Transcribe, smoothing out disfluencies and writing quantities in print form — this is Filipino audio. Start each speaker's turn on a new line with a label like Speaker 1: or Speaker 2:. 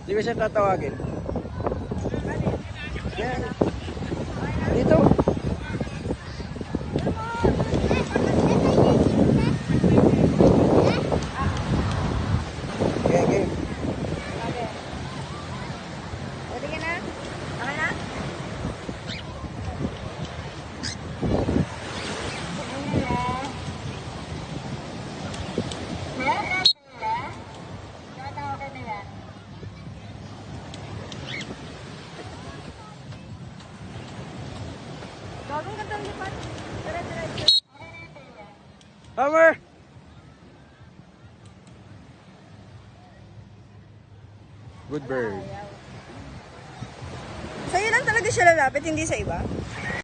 Speaker 1: Hindi ko siya tatawagin. Yan. Dito. Okay, okay.
Speaker 2: Pwede ka na? Okay na? Gagawin ka tayo lipat. Tara.
Speaker 1: Hammer! Good bird.
Speaker 2: Sa'yo lang talaga siya lalapit, hindi sa iba?